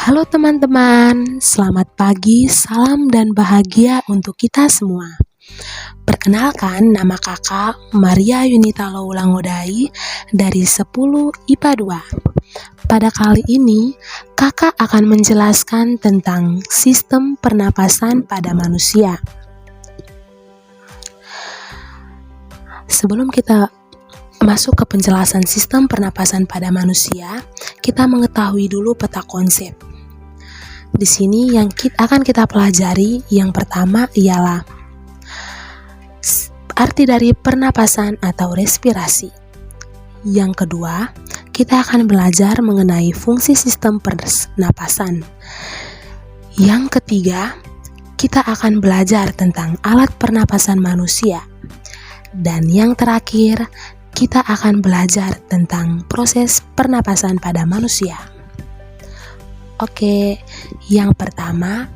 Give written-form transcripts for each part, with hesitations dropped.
Halo teman-teman, selamat pagi, salam dan bahagia untuk kita semua. Perkenalkan, nama kakak Maria Yunita Laulangodai dari 10 IPA 2. Pada kali ini, kakak akan menjelaskan tentang sistem pernapasan pada manusia. Sebelum kita masuk ke penjelasan sistem pernapasan pada manusia, kita mengetahui dulu peta konsep. Di sini yang akan kita pelajari yang pertama ialah arti dari pernapasan atau respirasi. Yang kedua, kita akan belajar mengenai fungsi sistem pernapasan. Yang ketiga, kita akan belajar tentang alat pernapasan manusia. Dan yang terakhir, kita akan belajar tentang proses pernapasan pada manusia. Oke, yang pertama,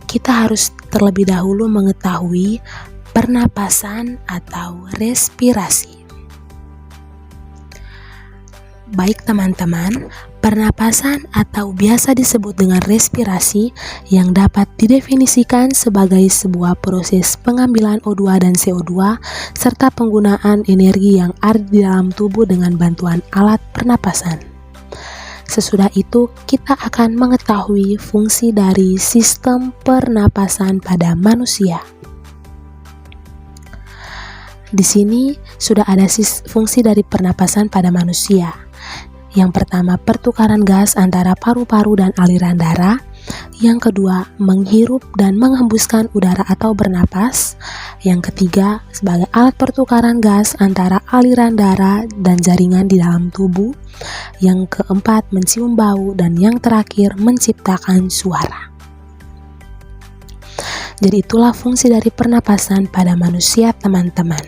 kita harus terlebih dahulu mengetahui pernapasan atau respirasi. Baik teman-teman, pernapasan atau biasa disebut dengan respirasi yang dapat didefinisikan sebagai sebuah proses pengambilan O2 dan CO2 serta penggunaan energi yang ada di dalam tubuh dengan bantuan alat pernapasan. Sesudah itu, kita akan mengetahui fungsi dari sistem pernapasan pada manusia. Di sini sudah ada fungsi dari pernapasan pada manusia. Yang pertama, pertukaran gas antara paru-paru dan aliran darah. Yang kedua, menghirup dan menghembuskan udara atau bernapas. Yang ketiga, sebagai alat pertukaran gas antara aliran darah dan jaringan di dalam tubuh. Yang keempat, mencium bau. Dan yang terakhir, menciptakan suara. Jadi itulah fungsi dari pernapasan pada manusia, teman-teman.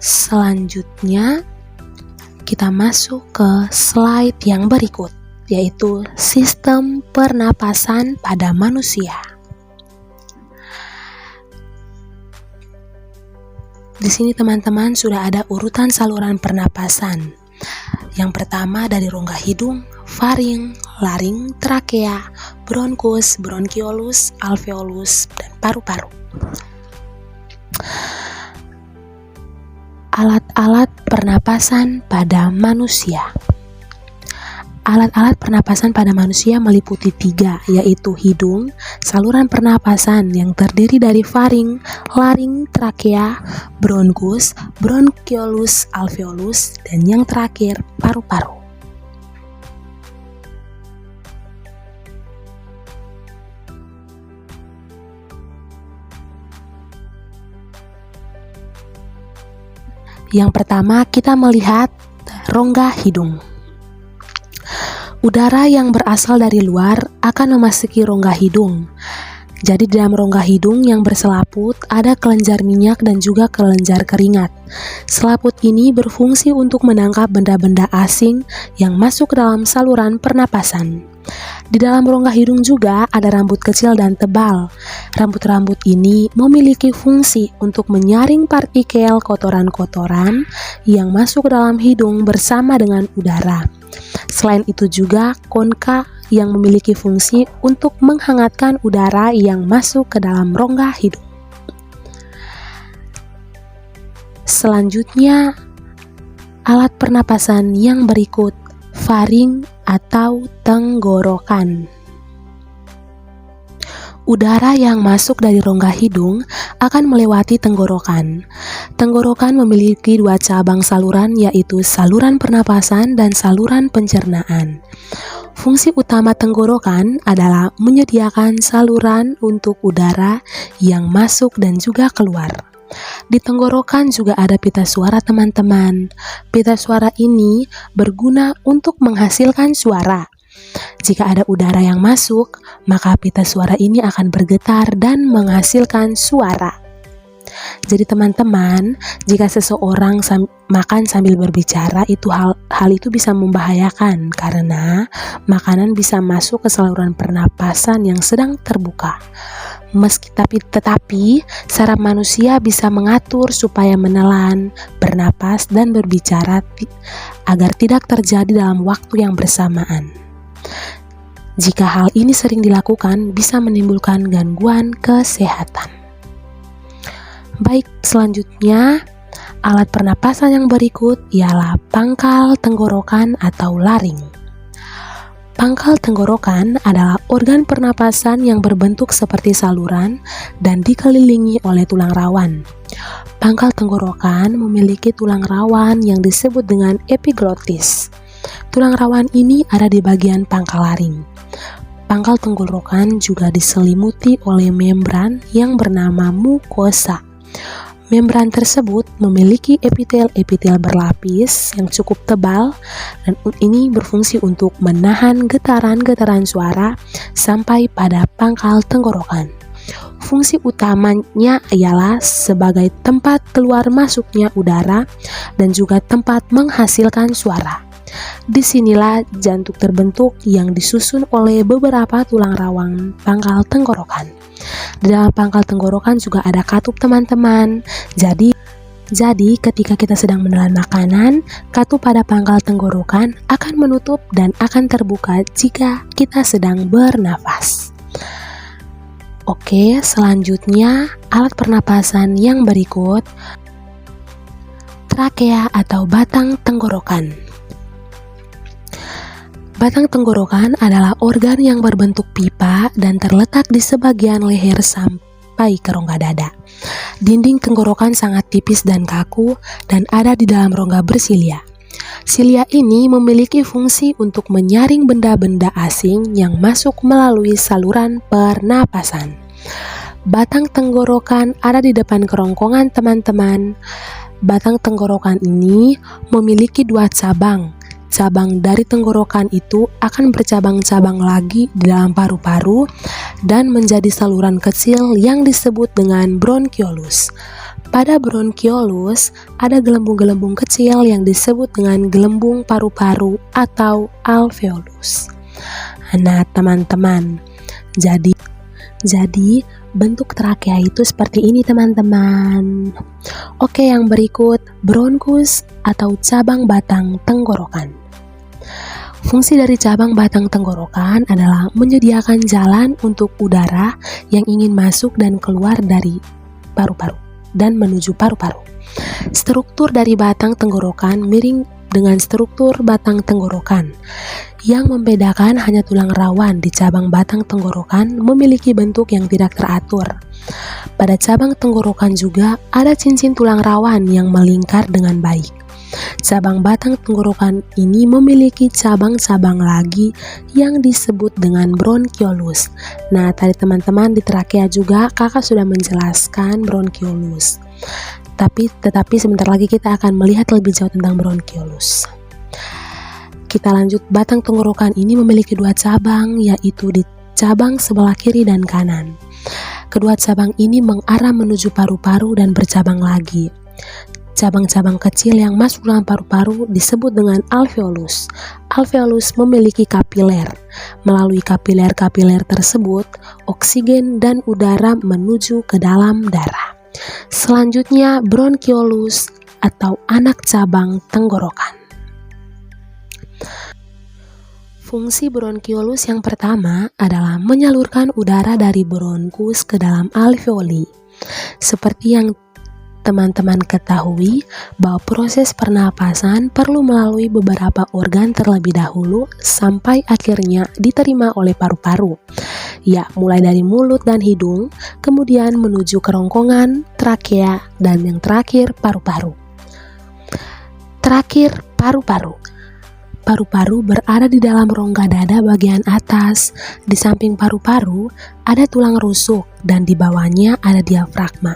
Selanjutnya, kita masuk ke slide yang berikut, yaitu sistem pernapasan pada manusia. Di sini teman-teman sudah ada urutan saluran pernapasan. Yang pertama dari rongga hidung, faring, laring, trakea, bronkus, bronkiolus, alveolus, dan paru-paru. Alat-alat pernapasan pada manusia. Alat-alat pernapasan pada manusia meliputi 3, yaitu hidung, saluran pernapasan yang terdiri dari faring, laring, trakea, bronkus, bronkiolus, alveolus, dan yang terakhir paru-paru. Yang pertama, kita melihat rongga hidung. Udara yang berasal dari luar akan memasuki rongga hidung. Jadi di dalam rongga hidung yang berselaput ada kelenjar minyak dan juga kelenjar keringat. Selaput ini berfungsi untuk menangkap benda-benda asing yang masuk ke dalam saluran pernapasan. Di dalam rongga hidung juga ada rambut kecil dan tebal. Rambut-rambut ini memiliki fungsi untuk menyaring partikel kotoran-kotoran yang masuk ke dalam hidung bersama dengan udara. Selain itu juga konka yang memiliki fungsi untuk menghangatkan udara yang masuk ke dalam rongga hidung. Selanjutnya, alat pernapasan yang berikut, faring atau tenggorokan. Udara yang masuk dari rongga hidung akan melewati tenggorokan. Tenggorokan memiliki 2 cabang saluran, yaitu saluran pernapasan dan saluran pencernaan. Fungsi utama tenggorokan adalah menyediakan saluran untuk udara yang masuk dan juga keluar. Di tenggorokan juga ada pita suara, teman-teman. Pita suara ini berguna untuk menghasilkan suara. Jika ada udara yang masuk, maka pita suara ini akan bergetar dan menghasilkan suara. Jadi teman-teman, jika seseorang makan sambil berbicara, hal itu bisa membahayakan karena makanan bisa masuk ke saluran pernapasan yang sedang terbuka. Tetapi saraf manusia bisa mengatur supaya menelan, bernapas, dan berbicara agar tidak terjadi dalam waktu yang bersamaan. Jika hal ini sering dilakukan, bisa menimbulkan gangguan kesehatan. Baik, selanjutnya alat pernapasan yang berikut ialah pangkal tenggorokan atau laring. Pangkal tenggorokan adalah organ pernapasan yang berbentuk seperti saluran dan dikelilingi oleh tulang rawan. Pangkal tenggorokan memiliki tulang rawan yang disebut dengan epiglottis. Tulang rawan ini ada di bagian pangkal laring. Pangkal tenggorokan juga diselimuti oleh membran yang bernama mukosa. Membran tersebut memiliki epitel berlapis yang cukup tebal dan ini berfungsi untuk menahan getaran-getaran suara sampai pada pangkal tenggorokan. Fungsi utamanya ialah sebagai tempat keluar masuknya udara dan juga tempat menghasilkan suara. Disinilah jantung terbentuk yang disusun oleh beberapa tulang rawan pangkal tenggorokan. Di dalam pangkal tenggorokan juga ada katup teman-teman. Jadi ketika kita sedang menelan makanan, katup pada pangkal tenggorokan akan menutup dan akan terbuka jika kita sedang bernafas. Oke, selanjutnya alat pernapasan yang berikut, trakea atau batang tenggorokan. Batang tenggorokan adalah organ yang berbentuk pipa dan terletak di sebagian leher sampai ke rongga dada. Dinding tenggorokan sangat tipis dan kaku dan ada di dalam rongga bersilia. Silia ini memiliki fungsi untuk menyaring benda-benda asing yang masuk melalui saluran pernapasan. Batang tenggorokan ada di depan kerongkongan teman-teman. Batang tenggorokan ini memiliki 2 cabang. Cabang dari tenggorokan itu akan bercabang-cabang lagi di dalam paru-paru dan menjadi saluran kecil yang disebut dengan bronkiolus. Pada bronkiolus ada gelembung-gelembung kecil yang disebut dengan gelembung paru-paru atau alveolus. Nah teman-teman, jadi bentuk trakea itu seperti ini teman-teman. Oke, yang berikut bronkus atau cabang batang tenggorokan. Fungsi dari cabang batang tenggorokan adalah menyediakan jalan untuk udara yang ingin masuk dan keluar dari paru-paru dan menuju paru-paru. Struktur dari batang tenggorokan miring dengan struktur batang tenggorokan. Yang membedakan hanya tulang rawan di cabang batang tenggorokan memiliki bentuk yang tidak teratur. Pada cabang tenggorokan juga ada cincin tulang rawan yang melingkar dengan baik. Cabang batang tenggorokan ini memiliki cabang-cabang lagi yang disebut dengan bronkiolus. Nah, tadi teman-teman di trakea juga kakak sudah menjelaskan bronkiolus. Tetapi sebentar lagi kita akan melihat lebih jauh tentang bronkiolus. Kita lanjut, batang tenggorokan ini memiliki 2 cabang, yaitu di cabang sebelah kiri dan kanan. Kedua cabang ini mengarah menuju paru-paru dan bercabang lagi. Cabang-cabang kecil yang masuk dalam paru-paru disebut dengan alveolus. Alveolus memiliki kapiler. Melalui kapiler-kapiler tersebut, oksigen dan udara menuju ke dalam darah. Selanjutnya, bronkiolus atau anak cabang tenggorokan. Fungsi bronkiolus yang pertama adalah menyalurkan udara dari bronkus ke dalam alveoli. Seperti yang teman-teman ketahui bahwa proses pernapasan perlu melalui beberapa organ terlebih dahulu sampai akhirnya diterima oleh paru-paru. Ya, mulai dari mulut dan hidung, kemudian menuju kerongkongan, trakea, dan yang terakhir paru-paru. Terakhir, paru-paru. Paru-paru berada di dalam rongga dada bagian atas. Di samping paru-paru ada tulang rusuk dan di bawahnya ada diafragma.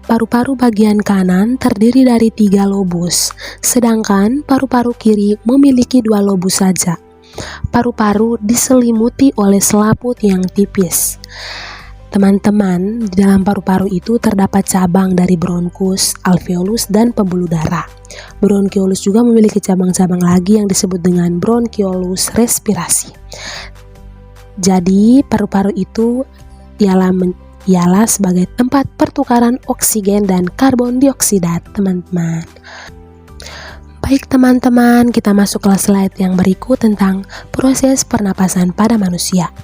Paru-paru bagian kanan terdiri dari 3 lobus, sedangkan paru-paru kiri memiliki 2 lobus saja. Paru-paru diselimuti oleh selaput yang tipis. Teman-teman, di dalam paru-paru itu terdapat cabang dari bronkus, alveolus, dan pembuluh darah. Bronkiolus juga memiliki cabang-cabang lagi yang disebut dengan bronkiolus respirasi. Jadi, paru-paru itu ialah sebagai tempat pertukaran oksigen dan karbon dioksida, teman-teman. Baik teman-teman, kita masuk ke slide yang berikut tentang proses pernapasan pada manusia.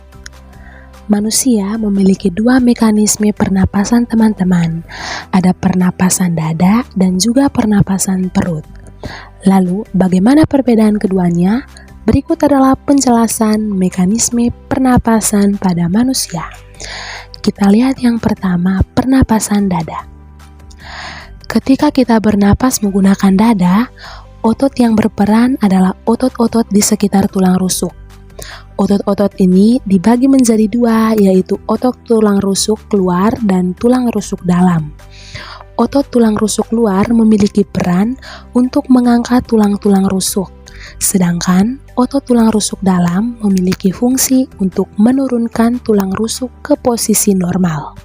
Manusia memiliki dua mekanisme pernapasan, teman-teman. Ada pernapasan dada dan juga pernapasan perut. Lalu, bagaimana perbedaan keduanya? Berikut adalah penjelasan mekanisme pernapasan pada manusia. Kita lihat yang pertama, pernapasan dada. Ketika kita bernapas menggunakan dada, otot yang berperan adalah otot-otot di sekitar tulang rusuk. Otot-otot ini dibagi menjadi dua, yaitu otot tulang rusuk luar dan tulang rusuk dalam. Otot tulang rusuk luar memiliki peran untuk mengangkat tulang-tulang rusuk, sedangkan otot tulang rusuk dalam memiliki fungsi untuk menurunkan tulang rusuk ke posisi normal.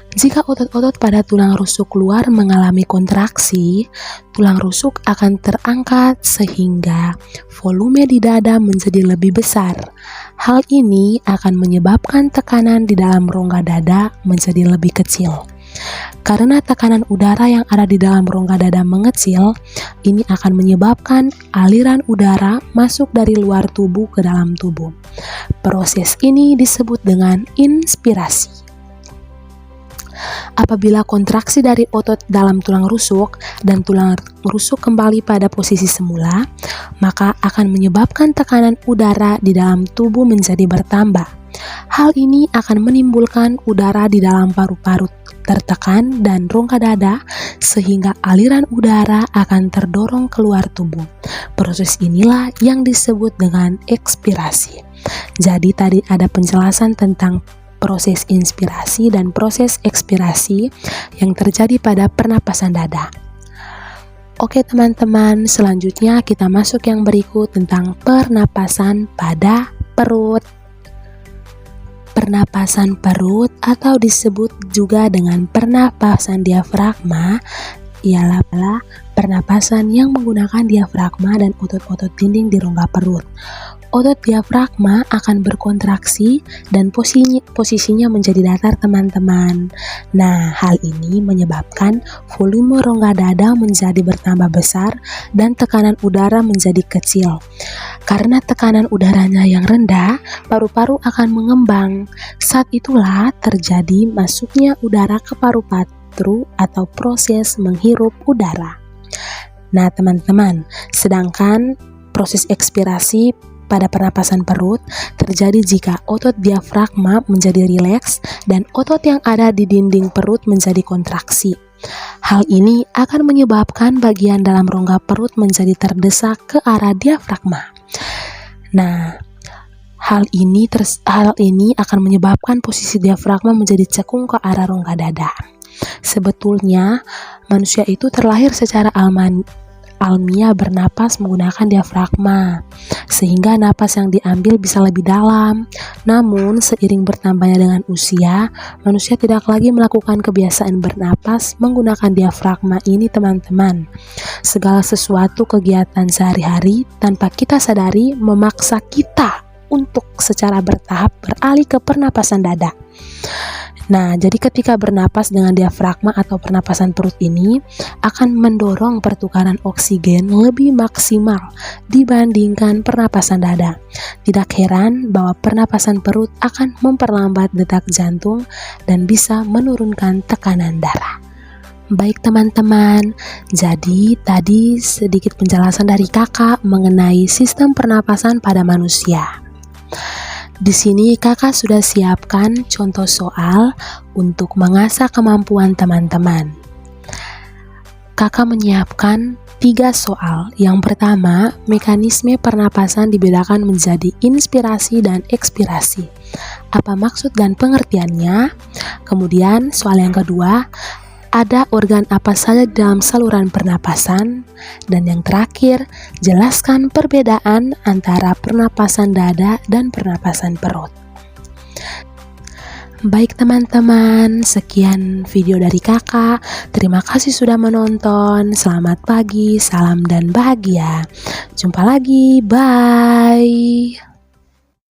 Jika otot-otot pada tulang rusuk luar mengalami kontraksi, tulang rusuk akan terangkat sehingga volume di dada menjadi lebih besar. Hal ini akan menyebabkan tekanan di dalam rongga dada menjadi lebih kecil. Karena tekanan udara yang ada di dalam rongga dada mengecil, ini akan menyebabkan aliran udara masuk dari luar tubuh ke dalam tubuh. Proses ini disebut dengan inspirasi. Apabila kontraksi dari otot dalam tulang rusuk dan tulang rusuk kembali pada posisi semula, maka akan menyebabkan tekanan udara di dalam tubuh menjadi bertambah. Hal ini akan menimbulkan udara di dalam paru-paru tertekan dan rongga dada sehingga aliran udara akan terdorong keluar tubuh. Proses inilah yang disebut dengan ekspirasi. Jadi tadi ada penjelasan tentang proses inspirasi dan proses ekspirasi yang terjadi pada pernapasan dada. Oke teman-teman, selanjutnya kita masuk yang berikut tentang pernapasan pada perut. Pernapasan perut atau disebut juga dengan pernapasan diafragma ialah pernapasan yang menggunakan diafragma dan otot-otot dinding di rongga perut. Otot diafragma akan berkontraksi dan posisinya menjadi datar, teman-teman. Nah, hal ini menyebabkan volume rongga dada menjadi bertambah besar dan tekanan udara menjadi kecil. Karena tekanan udaranya yang rendah, paru-paru akan mengembang. Saat itulah terjadi masuknya udara ke paru-paru atau proses menghirup udara. Nah, teman-teman, sedangkan proses ekspirasi pada pernapasan perut terjadi jika otot diafragma menjadi rileks dan otot yang ada di dinding perut menjadi kontraksi. Hal ini akan menyebabkan bagian dalam rongga perut menjadi terdesak ke arah diafragma. Nah, hal ini akan menyebabkan posisi diafragma menjadi cekung ke arah rongga dada. Sebetulnya, manusia itu terlahir secara alamiah bernapas menggunakan diafragma, sehingga napas yang diambil bisa lebih dalam. Namun, seiring bertambahnya dengan usia, manusia tidak lagi melakukan kebiasaan bernapas menggunakan diafragma ini, teman-teman. Segala sesuatu kegiatan sehari-hari tanpa kita sadari memaksa kita untuk secara bertahap beralih ke pernapasan dada. Nah, jadi ketika bernapas dengan diafragma atau pernapasan perut ini akan mendorong pertukaran oksigen lebih maksimal dibandingkan pernapasan dada. Tidak heran bahwa pernapasan perut akan memperlambat detak jantung dan bisa menurunkan tekanan darah. Baik teman-teman, jadi tadi sedikit penjelasan dari kakak mengenai sistem pernapasan pada manusia. Di sini kakak sudah siapkan contoh soal untuk mengasah kemampuan teman-teman. Kakak menyiapkan 3 soal. Yang pertama, mekanisme pernapasan dibedakan menjadi inspirasi dan ekspirasi. Apa maksud dan pengertiannya? Kemudian soal yang kedua, ada organ apa saja dalam saluran pernapasan? Dan yang terakhir, jelaskan perbedaan antara pernapasan dada dan pernapasan perut. Baik teman-teman, sekian video dari kakak. Terima kasih sudah menonton. Selamat pagi, salam dan bahagia. Jumpa lagi, bye.